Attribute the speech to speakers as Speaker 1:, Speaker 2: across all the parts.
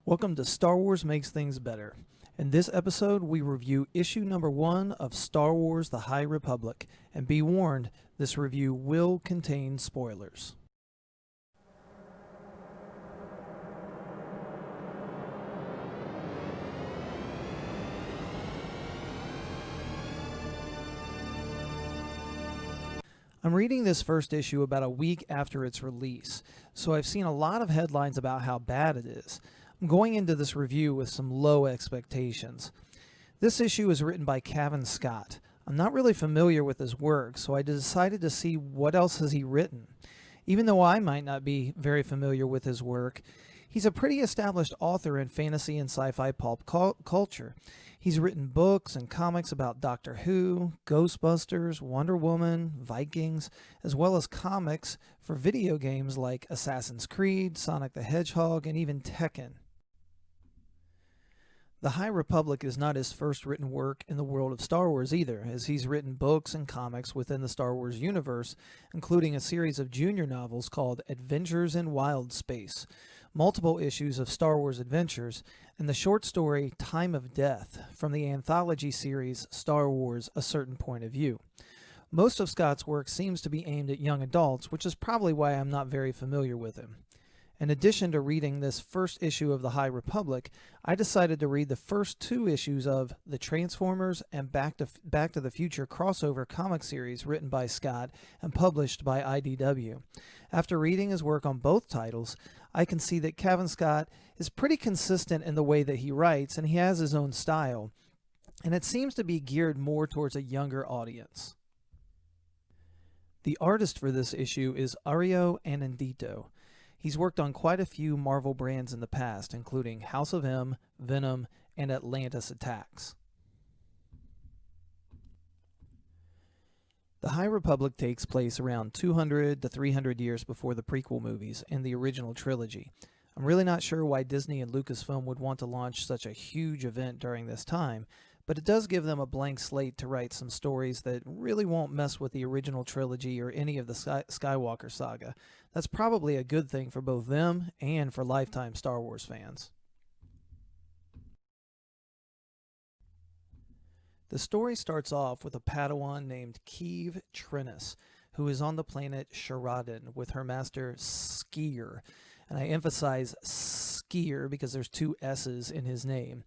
Speaker 1: Welcome to Star Wars Makes Things Better. In this episode, we review issue number 1 of Star Wars The High Republic, and be warned, this review will contain spoilers. I'm reading this first issue about a week after its release, so I've seen a lot of headlines about how bad it is. I'm going into this review with some low expectations. This issue is written by Cavan Scott. I'm not really familiar with his work, so I decided to see what else has he written. Even though I might not be very familiar with his work, he's a pretty established author in fantasy and sci-fi pulp culture. He's written books and comics about Doctor Who, Ghostbusters, Wonder Woman, Vikings, as well as comics for video games like Assassin's Creed, Sonic the Hedgehog, and even Tekken. The High Republic is not his first written work in the world of Star Wars either, as he's written books and comics within the Star Wars universe, including a series of junior novels called Adventures in Wild Space, multiple issues of Star Wars Adventures, and the short story Time of Death from the anthology series Star Wars: A Certain Point of View. Most of Scott's work seems to be aimed at young adults, which is probably why I'm not very familiar with him. In addition to reading this first issue of The High Republic, I decided to read the first 2 issues of the Transformers and Back to the Future crossover comic series written by Scott and published by IDW. After reading his work on both titles, I can see that Cavan Scott is pretty consistent in the way that he writes, and he has his own style, and it seems to be geared more towards a younger audience. The artist for this issue is Ario Anondito. He's worked on quite a few Marvel brands in the past, including House of M, Venom, and Atlantis Attacks. The High Republic takes place around 200 to 300 years before the prequel movies and the original trilogy. I'm really not sure why Disney and Lucasfilm would want to launch such a huge event during this time, but it does give them a blank slate to write some stories that really won't mess with the original trilogy or any of the Skywalker saga. That's probably a good thing for both them and for lifetime Star Wars fans. The story starts off with a Padawan named Keeve Trennis, who is on the planet Sharadan with her master Skier. And I emphasize Skier because there's 2 S's in his name.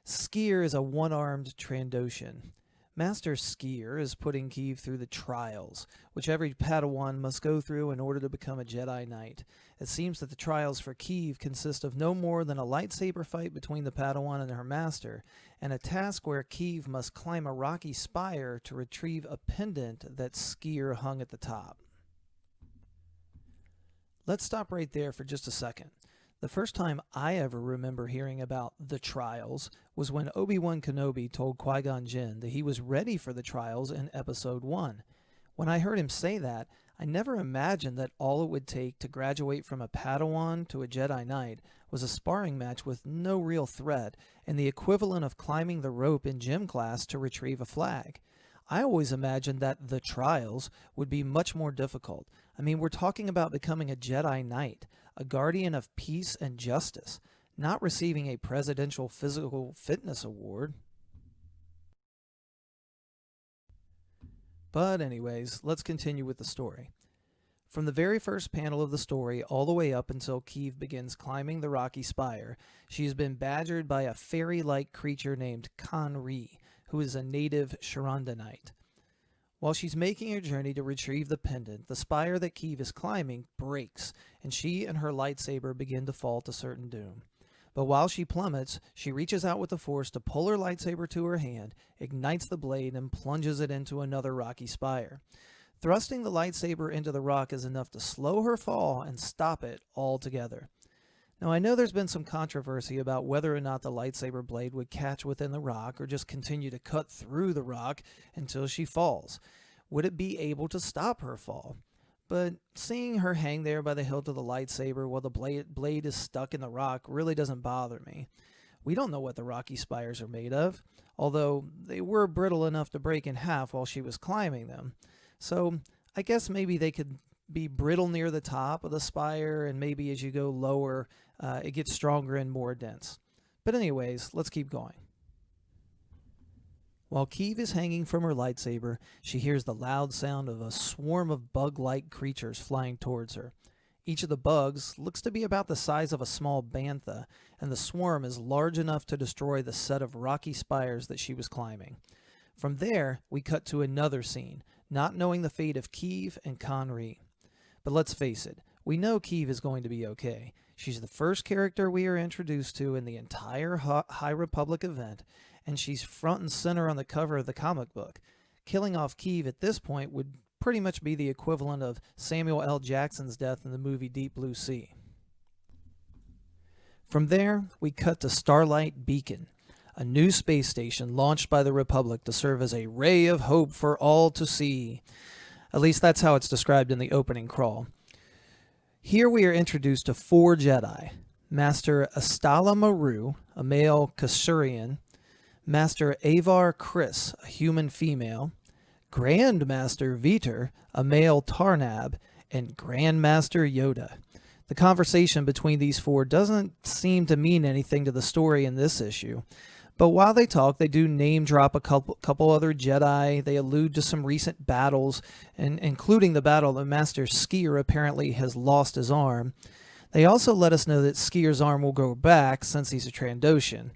Speaker 1: Skier is a one-armed Trandoshan. Master Skier is putting Keeve through the trials, which every Padawan must go through in order to become a Jedi Knight. It seems that the trials for Keeve consist of no more than a lightsaber fight between the Padawan and her master, and a task where Keeve must climb a rocky spire to retrieve a pendant that Skier hung at the top. Let's stop right there for just a second. The first time I ever remember hearing about the trials was when Obi-Wan Kenobi told Qui-Gon Jinn that he was ready for the trials in Episode 1. When I heard him say that, I never imagined that all it would take to graduate from a Padawan to a Jedi Knight was a sparring match with no real threat and the equivalent of climbing the rope in gym class to retrieve a flag. I always imagined that the trials would be much more difficult. I mean, we're talking about becoming a Jedi Knight, a guardian of peace and justice, not receiving a presidential physical fitness award. But anyways, let's continue with the story. From the very first panel of the story all the way up until Keeve begins climbing the rocky spire, she has been badgered by a fairy-like creature named Kan-Ri, who is a native Sharandanite. While she's making her journey to retrieve the pendant, the spire that Keeve is climbing breaks, and she and her lightsaber begin to fall to certain doom. But while she plummets, she reaches out with the Force to pull her lightsaber to her hand, ignites the blade, and plunges it into another rocky spire. Thrusting the lightsaber into the rock is enough to slow her fall and stop it altogether. Now, I know there's been some controversy about whether or not the lightsaber blade would catch within the rock or just continue to cut through the rock until she falls. Would it be able to stop her fall? But seeing her hang there by the hilt of the lightsaber while the blade is stuck in the rock really doesn't bother me. We don't know what the rocky spires are made of, although they were brittle enough to break in half while she was climbing them. So I guess maybe they could be brittle near the top of the spire, and maybe as you go lower, it gets stronger and more dense. But anyways, let's keep going. While Keeve is hanging from her lightsaber, she hears the loud sound of a swarm of bug-like creatures flying towards her. Each of the bugs looks to be about the size of a small bantha, and the swarm is large enough to destroy the set of rocky spires that she was climbing. From there, we cut to another scene, not knowing the fate of Keeve and Conry. But let's face it, we know Keeve is going to be okay. She's the first character we are introduced to in the entire High Republic event, and she's front and center on the cover of the comic book. Killing off Keeve at this point would pretty much be the equivalent of Samuel L. Jackson's death in the movie Deep Blue Sea. From there, we cut to Starlight Beacon, a new space station launched by the Republic to serve as a ray of hope for all to see. At least that's how it's described in the opening crawl. Here we are introduced to 4 Jedi: Master Astala Maru, a male Kasurian; Master Avar Kriss, a human female; Grandmaster Veter, a male Tarnab; and Grandmaster Yoda. The conversation between these 4 doesn't seem to mean anything to the story in this issue. But while they talk, they do name drop a couple other Jedi. They allude to some recent battles, and including the battle that Master Skier apparently has lost his arm. They also let us know that Skier's arm will grow back since he's a Trandoshan.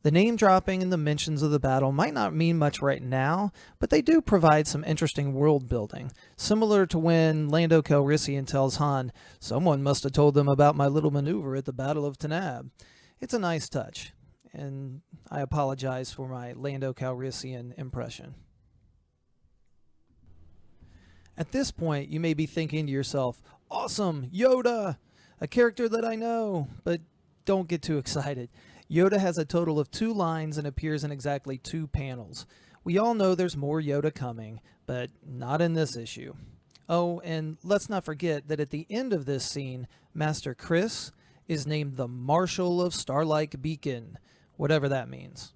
Speaker 1: The name dropping and the mentions of the battle might not mean much right now, but they do provide some interesting world building, similar to when Lando Calrissian tells Han, "Someone must have told them about my little maneuver at the Battle of Tanab." It's a nice touch, and I apologize for my Lando Calrissian impression. At this point, you may be thinking to yourself, "Awesome, Yoda, a character that I know," but don't get too excited. Yoda has a total of 2 lines and appears in exactly 2 panels. We all know there's more Yoda coming, but not in this issue. Oh, and let's not forget that at the end of this scene, Master Kriss is named the Marshal of Starlight Beacon, whatever that means.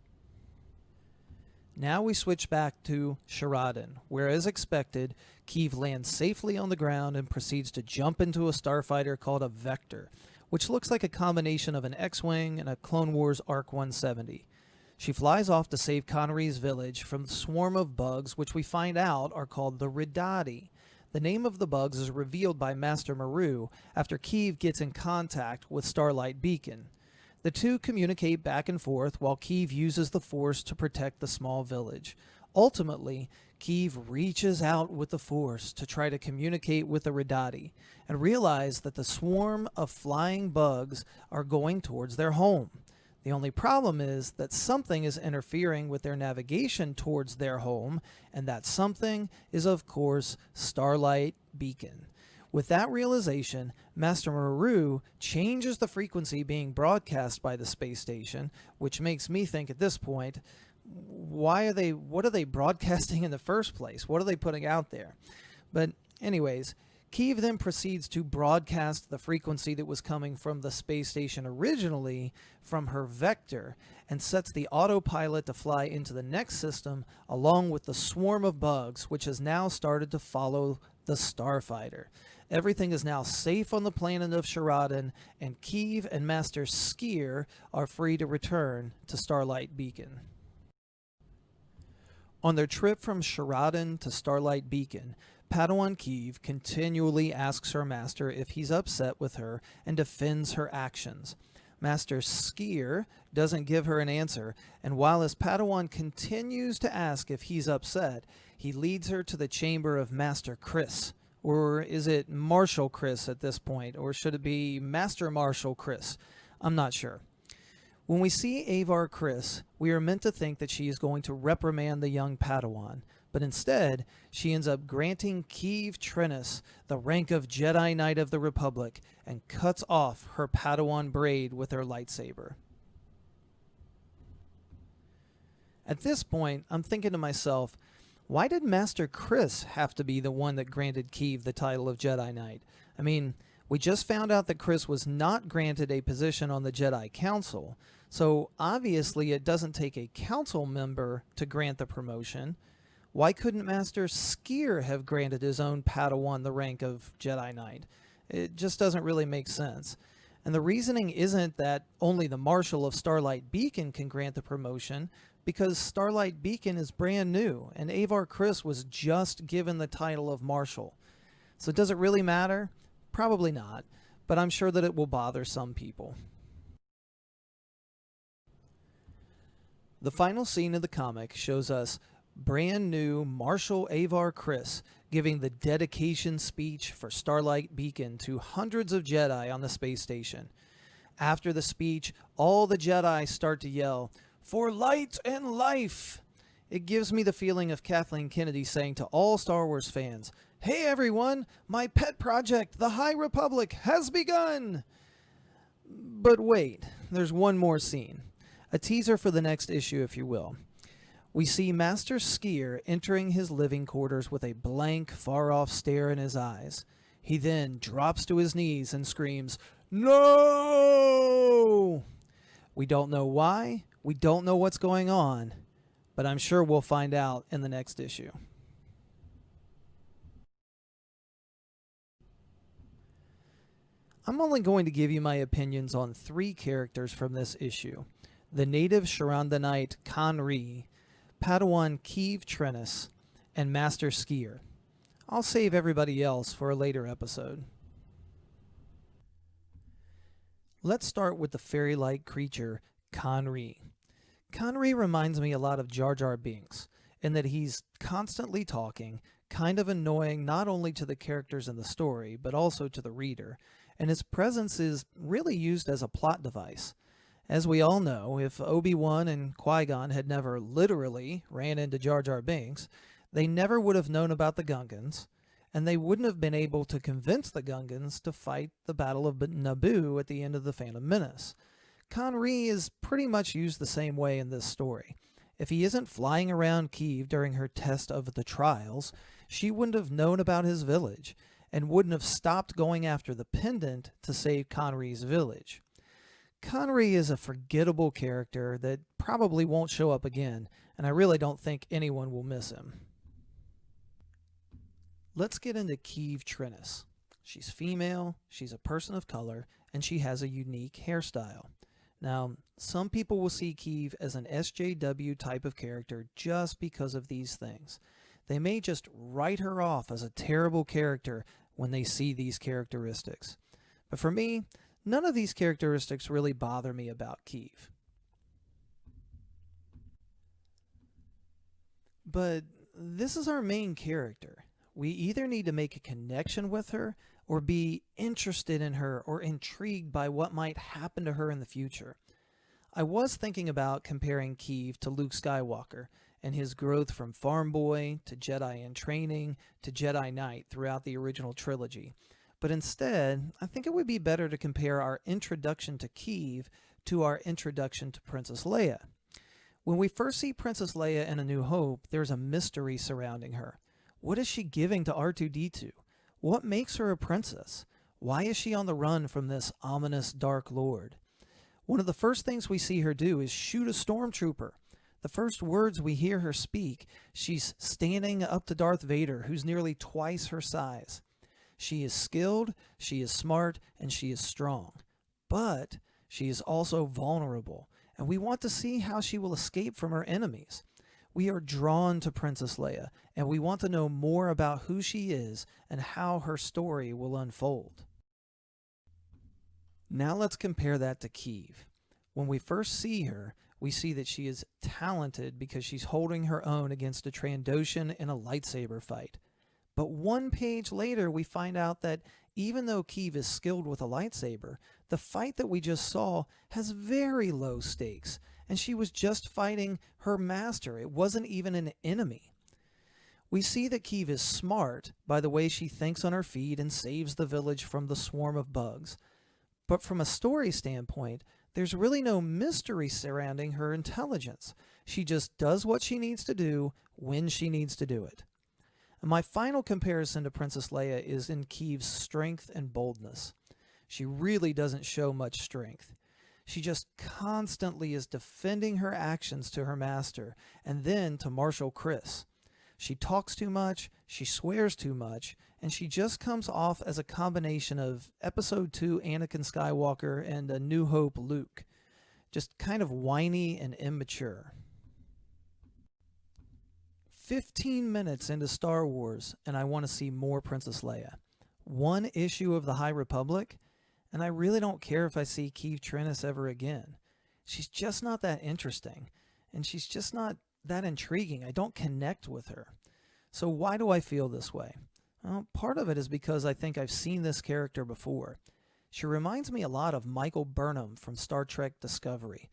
Speaker 1: Now we switch back to Sharadan, where, as expected, Keeve lands safely on the ground and proceeds to jump into a starfighter called a Vector, which looks like a combination of an X-Wing and a Clone Wars Arc 170. She flies off to save Connery's village from the swarm of bugs, which we find out are called the Ridati. The name of the bugs is revealed by Master Maru after Keeve gets in contact with Starlight Beacon. The two communicate back and forth while Keeve uses the Force to protect the small village. Ultimately, Keeve reaches out with the Force to try to communicate with the Ridati and realize that the swarm of flying bugs are going towards their home. The only problem is that something is interfering with their navigation towards their home, and that something is, of course, Starlight Beacon. With that realization, Master Maru changes the frequency being broadcast by the space station, which makes me think at this point, what are they broadcasting in the first place? What are they putting out there? But anyways, Keeve then proceeds to broadcast the frequency that was coming from the space station originally from her Vector and sets the autopilot to fly into the next system along with the swarm of bugs, which has now started to follow the starfighter. Everything is now safe on the planet of Sharadan, and Keeve and Master Skier are free to return to Starlight Beacon. On their trip from Sharadan to Starlight Beacon, Padawan Keeve continually asks her master if he's upset with her and defends her actions. Master Skier doesn't give her an answer, and while his Padawan continues to ask if he's upset, he leads her to the chamber of Master Kriss. Or is it Marshal Kriss at this point? Or should it be Master Marshal Kriss? I'm not sure. When we see Avar Kriss, we are meant to think that she is going to reprimand the young Padawan, but instead, she ends up granting Keeve Trennis the rank of Jedi Knight of the Republic and cuts off her Padawan braid with her lightsaber. At this point, I'm thinking to myself, why did Master Kriss have to be the one that granted Keeve the title of Jedi Knight? I mean, we just found out that Kriss was not granted a position on the Jedi Council, so obviously it doesn't take a council member to grant the promotion. Why couldn't Master Skier have granted his own Padawan the rank of Jedi Knight? It just doesn't really make sense. And the reasoning isn't that only the Marshal of Starlight Beacon can grant the promotion, because Starlight Beacon is brand new, and Avar Kriss was just given the title of Marshal. So does it really matter? Probably not, but I'm sure that it will bother some people. The final scene of the comic shows us brand new Marshal Avar Kriss giving the dedication speech for Starlight Beacon to hundreds of Jedi on the space station. After the speech, all the Jedi start to yell, "For light and life!" It gives me the feeling of Kathleen Kennedy saying to all Star Wars fans, "Hey everyone, my pet project, the High Republic, has begun!" But wait, there's one more scene. A teaser for the next issue, if you will. We see Master Skier entering his living quarters with a blank, far-off stare in his eyes. He then drops to his knees and screams, "No!" We don't know why, we don't know what's going on, but I'm sure we'll find out in the next issue. I'm only going to give you my opinions on 3 characters from this issue. The native Sharandanite Kanri, Padawan Keeve Trennis, and Master Skier. I'll save everybody else for a later episode. Let's start with the fairy-like creature, Kanri. Kanri reminds me a lot of Jar Jar Binks, in that he's constantly talking, kind of annoying not only to the characters in the story, but also to the reader, and his presence is really used as a plot device. As we all know, if Obi-Wan and Qui-Gon had never literally ran into Jar Jar Binks, they never would have known about the Gungans, and they wouldn't have been able to convince the Gungans to fight the Battle of Naboo at the end of The Phantom Menace. Kanri is pretty much used the same way in this story. If he isn't flying around Keeve during her test of the trials, she wouldn't have known about his village, and wouldn't have stopped going after the pendant to save Kanri's village. Kanri is a forgettable character that probably won't show up again, and I really don't think anyone will miss him. Let's get into Keeve Trennis. She's female, she's a person of color, and she has a unique hairstyle. Now, some people will see Keeve as an SJW type of character just because of these things. They may just write her off as a terrible character when they see these characteristics. But for me, none of these characteristics really bother me about Keeve. But this is our main character. We either need to make a connection with her or be interested in her or intrigued by what might happen to her in the future. I was thinking about comparing Keeve to Luke Skywalker and his growth from farm boy to Jedi in training to Jedi Knight throughout the original trilogy. But instead, I think it would be better to compare our introduction to Keeve to our introduction to Princess Leia. When we first see Princess Leia in A New Hope, there's a mystery surrounding her. What is she giving to R2-D2? What makes her a princess? Why is she on the run from this ominous Dark Lord? One of the first things we see her do is shoot a stormtrooper. The first words we hear her speak, she's standing up to Darth Vader, who's nearly twice her size. She is skilled, she is smart, and she is strong. But she is also vulnerable, and we want to see how she will escape from her enemies. We are drawn to Princess Leia, and we want to know more about who she is and how her story will unfold. Now let's compare that to Keeve. When we first see her, we see that she is talented because she's holding her own against a Trandoshan in a lightsaber fight. But one page later, we find out that even though Keeve is skilled with a lightsaber, the fight that we just saw has very low stakes, and she was just fighting her master. It wasn't even an enemy. We see that Keeve is smart by the way she thinks on her feet and saves the village from the swarm of bugs. But from a story standpoint, there's really no mystery surrounding her intelligence. She just does what she needs to do when she needs to do it. And my final comparison to Princess Leia is in Keeve's strength and boldness. She really doesn't show much strength. She just constantly is defending her actions to her master and then to Marshal Kriss. She talks too much, she swears too much, and she just comes off as a combination of Episode 2 Anakin Skywalker and A New Hope Luke. Just kind of whiny and immature. 15 minutes into Star Wars, and I want to see more Princess Leia. One issue of the High Republic, and I really don't care if I see Keeve Trennis ever again. She's just not that interesting, and she's just not that intriguing. I don't connect with her. So why do I feel this way? Well, part of it is because I think I've seen this character before. She reminds me a lot of Michael Burnham from Star Trek Discovery.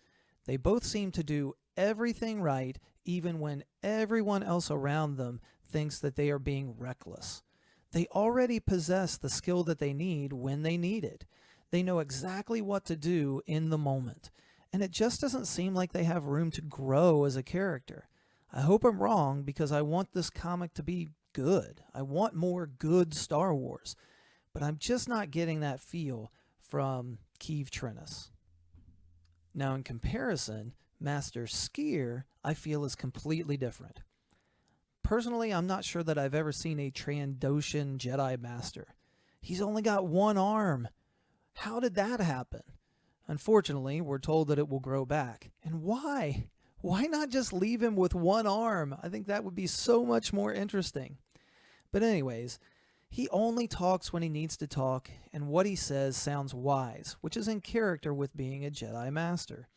Speaker 1: They both seem to do everything right, even when everyone else around them thinks that they are being reckless. They already possess the skill that they need when they need it. They know exactly what to do in the moment. And it just doesn't seem like they have room to grow as a character. I hope I'm wrong, because I want this comic to be good. I want more good Star Wars. But I'm just not getting that feel from Keeve Trennis. Now in comparison, Master Skier, I feel, is completely different. Personally, I'm not sure that I've ever seen a Trandoshan Jedi Master. He's only got one arm. How did that happen? Unfortunately, we're told that it will grow back. And why? Why not just leave him with one arm? I think that would be so much more interesting. But anyways, he only talks when he needs to talk, and what he says sounds wise, which is in character with being a Jedi Master.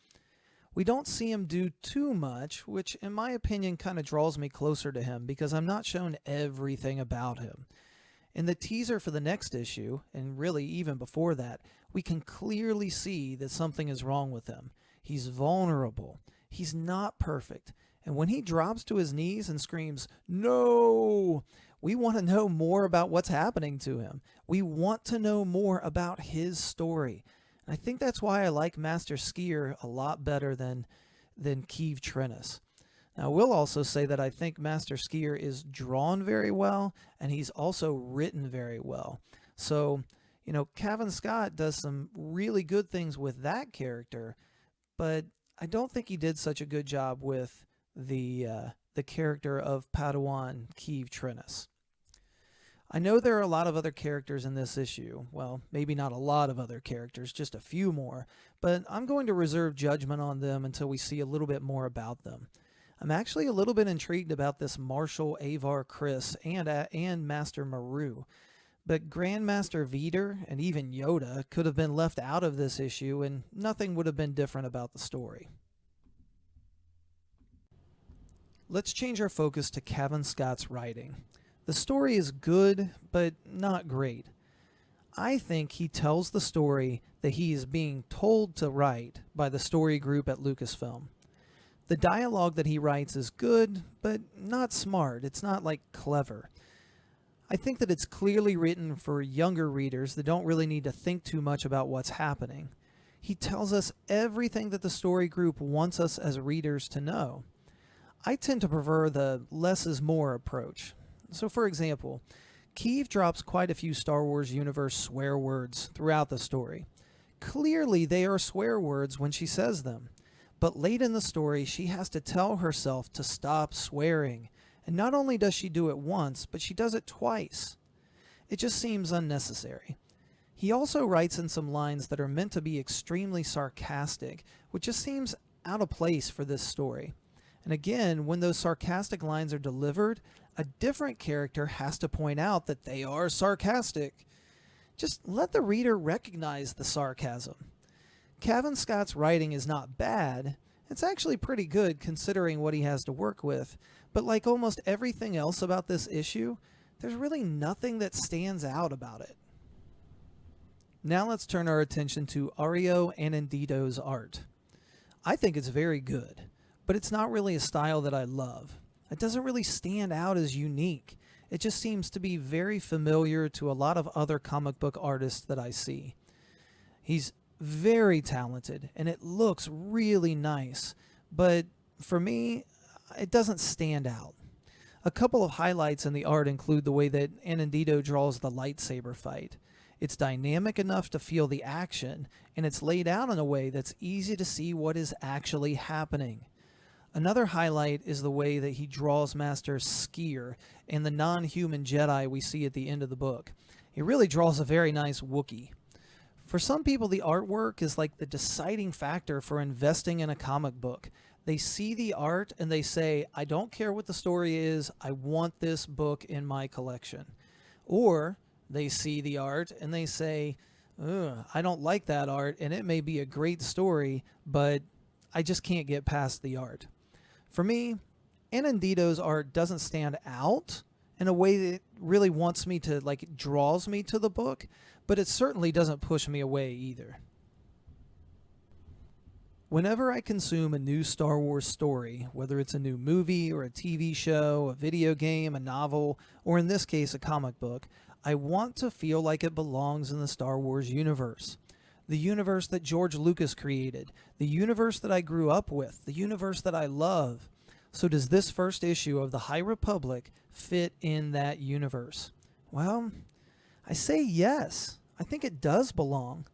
Speaker 1: We don't see him do too much, which in my opinion kind of draws me closer to him, because I'm not shown everything about him. In the teaser for the next issue, and really even before that, we can clearly see that something is wrong with him. He's vulnerable. He's not perfect. And when he drops to his knees and screams, "No!" we want to know more about what's happening to him. We want to know more about his story. And I think that's why I like Master Skier a lot better than Keeve Trennis. Now, I will also say that I think Master Skier is drawn very well, and he's also written very well. So, you know, Cavan Scott does some really good things with that character, but I don't think he did such a good job with the character of Padawan Keeve Trennis. I know there are a lot of other characters in this issue. Well, maybe not a lot of other characters, just a few more, but I'm going to reserve judgment on them until we see a little bit more about them. I'm actually a little bit intrigued about this Marshal Avar Kriss and Master Maru, but Grandmaster Veeder and even Yoda could have been left out of this issue, and nothing would have been different about the story. Let's change our focus to Cavan Scott's writing. The story is good, but not great. I think he tells the story that he is being told to write by the story group at Lucasfilm. The dialogue that he writes is good, but not smart. It's not, like, clever. I think that it's clearly written for younger readers that don't really need to think too much about what's happening. He tells us everything that the story group wants us as readers to know. I tend to prefer the less is more approach. So, for example, Keeve drops quite a few Star Wars universe swear words throughout the story. Clearly, they are swear words when she says them. But late in the story, she has to tell herself to stop swearing. And not only does she do it once, but she does it twice. It just seems unnecessary. He also writes in some lines that are meant to be extremely sarcastic, which just seems out of place for this story. And again, when those sarcastic lines are delivered, a different character has to point out that they are sarcastic. Just let the reader recognize the sarcasm. Cavan Scott's writing is not bad. It's actually pretty good considering what he has to work with. But like almost everything else about this issue, there's really nothing that stands out about it. Now let's turn our attention to Ario Anondito'S art. I think it's very good, but it's not really a style that I love. It doesn't really stand out as unique. It just seems to be very familiar to a lot of other comic book artists that I see. He's very talented, and it looks really nice, but for me, it doesn't stand out. A couple of highlights in the art include the way that Anondito draws the lightsaber fight. It's dynamic enough to feel the action, and it's laid out in a way that's easy to see what is actually happening. Another highlight is the way that he draws Master Skier and the non-human Jedi we see at the end of the book. He really draws a very nice Wookiee. For some people, the artwork is like the deciding factor for investing in a comic book. They see the art and they say, I don't care what the story is, I want this book in my collection. Or they see the art and they say, I don't like that art and it may be a great story, but I just can't get past the art. For me, Anondito's art doesn't stand out in a way that really wants me to, like, it draws me to the book, but it certainly doesn't push me away either. Whenever I consume a new Star Wars story, whether it's a new movie or a TV show, a video game, a novel, or in this case a comic book, I want to feel like it belongs in the Star Wars universe. The universe that George Lucas created, the universe that I grew up with, the universe that I love. So does this first issue of the High Republic fit in that universe? Well, I say yes. I think it does belong.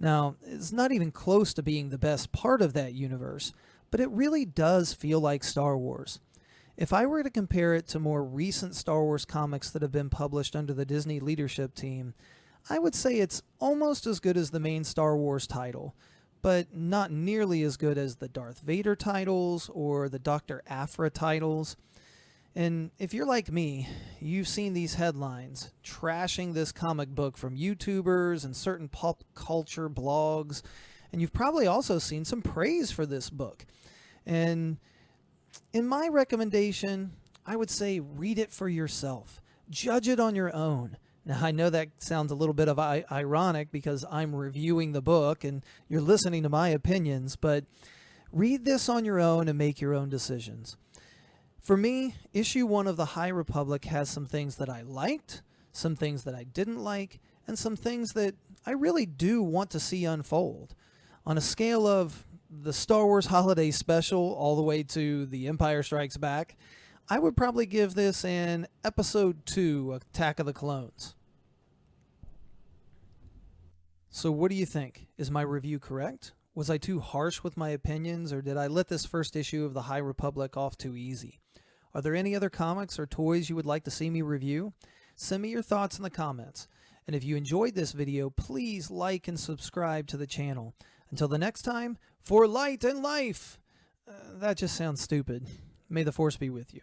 Speaker 1: Now, it's not even close to being the best part of that universe, but it really does feel like Star Wars. If I were to compare it to more recent Star Wars comics that have been published under the Disney leadership team, I would say it's almost as good as the main Star Wars title, but not nearly as good as the Darth Vader titles or the Dr. Aphra titles. And if you're like me, you've seen these headlines trashing this comic book from YouTubers and certain pop culture blogs, and you've probably also seen some praise for this book. And in my recommendation, I would say read it for yourself. Judge it on your own. Now, I know that sounds a little bit of ironic because I'm reviewing the book and you're listening to my opinions, but read this on your own and make your own decisions. For me, issue 1 of the High Republic has some things that I liked, some things that I didn't like, and some things that I really do want to see unfold. On a scale of the Star Wars Holiday Special all the way to The Empire Strikes Back, I would probably give this an Episode 2, Attack of the Clones. So what do you think? Is my review correct? Was I too harsh with my opinions, or did I let this first issue of the High Republic off too easy? Are there any other comics or toys you would like to see me review? Send me your thoughts in the comments. And if you enjoyed this video, please like and subscribe to the channel. Until the next time, for light and life! That just sounds stupid. May the Force be with you.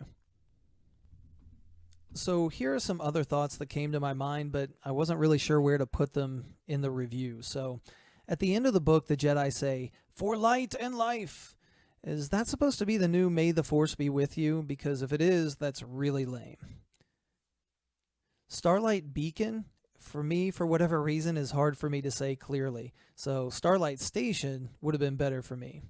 Speaker 1: So here are some other thoughts that came to my mind, but I wasn't really sure where to put them in the review. So at the end of the book, the Jedi say, for light and life. Is that supposed to be the new May the Force be with you? Because if it is, that's really lame. Starlight Beacon, for me, for whatever reason, is hard for me to say clearly. So Starlight Station would have been better for me.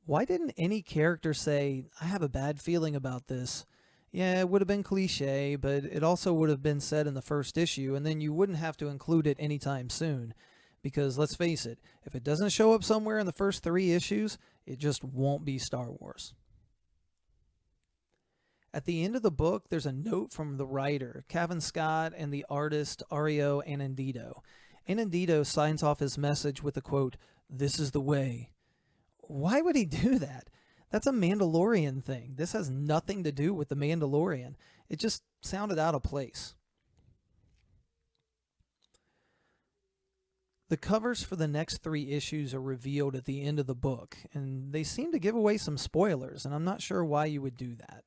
Speaker 1: Why didn't any character say, I have a bad feeling about this? Yeah, it would have been cliche, but it also would have been said in the first issue, and then you wouldn't have to include it anytime soon. Because let's face it, if it doesn't show up somewhere in the first 3 issues, it just won't be Star Wars. At the end of the book, there's a note from the writer, Cavan Scott, and the artist, Ario Anondito. Anondito signs off his message with the quote, "This is the way." Why would he do that? That's a Mandalorian thing. This has nothing to do with the Mandalorian. It just sounded out of place. The covers for the next 3 issues are revealed at the end of the book, and they seem to give away some spoilers, and I'm not sure why you would do that.